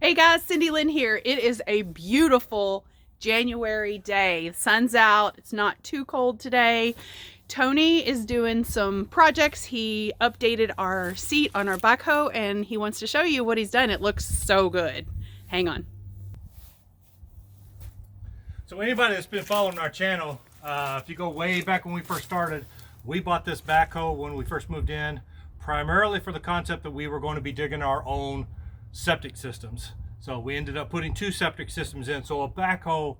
Hey guys, Cindy Lynn here. It is a beautiful January day. The sun's out. It's not too cold today. Tony is doing some projects. He updated our seat on our backhoe and he wants to show you what he's done. It looks so good. Hang on. So anybody that's been following our channel, if you go way back when we first started, we bought this backhoe when we first moved in, primarily for the concept that we were going to be digging our own septic systems. So we ended up putting 2 septic systems in, so a backhoe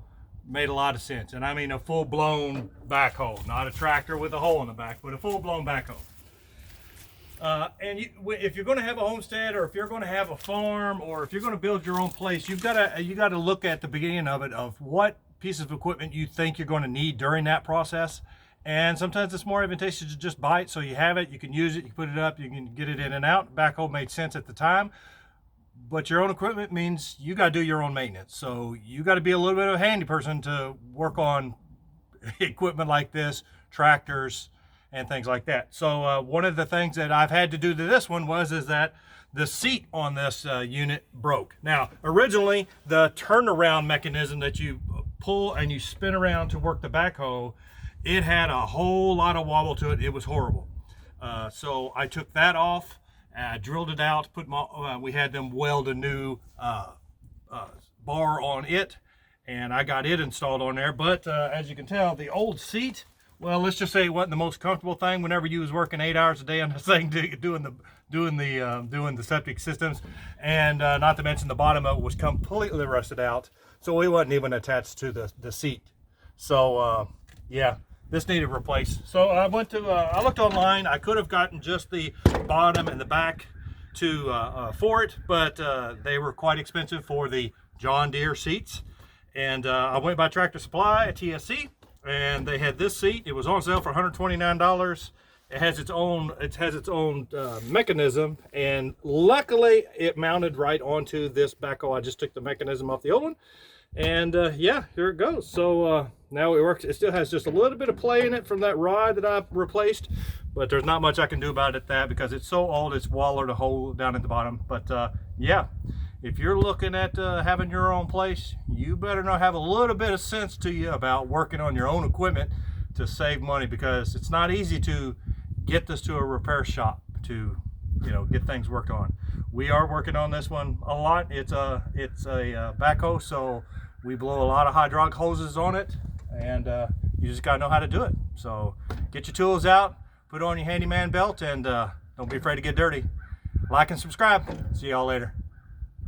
made a lot of sense. And I mean a full-blown backhoe, not a tractor with a hole in the back, but a full-blown backhoe. If you're going to have a homestead, or if you're going to have a farm, or if you're going to build your own place, you got to look at the beginning of it, of what piece of equipment you think you're going to need during that process. And sometimes it's more advantageous to just buy it, so you have it, you can use it, you put it up, you can get it in and out. Backhoe made sense at the time, but your own equipment means you got to do your own maintenance. So you got to be a little bit of a handy person to work on equipment like this, tractors and things like that. So one of the things that I've had to do to this one is that the seat on this unit broke. Now, originally the turnaround mechanism that you pull and you spin around to work the backhoe, it had a whole lot of wobble to it. It was horrible. So I took that off, drilled it out, we had them weld a new bar on it, and I got it installed on there. But as you can tell, the old seat, well, let's just say it wasn't the most comfortable thing whenever you was working 8 hours a day on this thing doing the septic systems, and not to mention the bottom of it was completely rusted out, so it wasn't even attached to the seat. So yeah, this needed replaced. So I looked online. I could have gotten just the bottom and the back for it, but they were quite expensive for the John Deere seats. And I went by Tractor Supply at TSC, and they had this seat. It was on sale for $129. It has its own mechanism, and luckily it mounted right onto this backhoe. I just took the mechanism off the old one, and yeah, here it goes. So now it works. It still has just a little bit of play in it from that rod that I've replaced, but there's not much I can do about it because it's so old. It's wallowed a hole down at the bottom. But yeah, if you're looking at having your own place, you better not have a little bit of sense to you about working on your own equipment to save money, because it's not easy to get this to a repair shop to, get things worked on. We are working on this one a lot. It's a backhoe, so we blow a lot of hydraulic hoses on it, and you just gotta know how to do it. So get your tools out, put on your handyman belt, and don't be afraid to get dirty. Like and subscribe. See y'all later.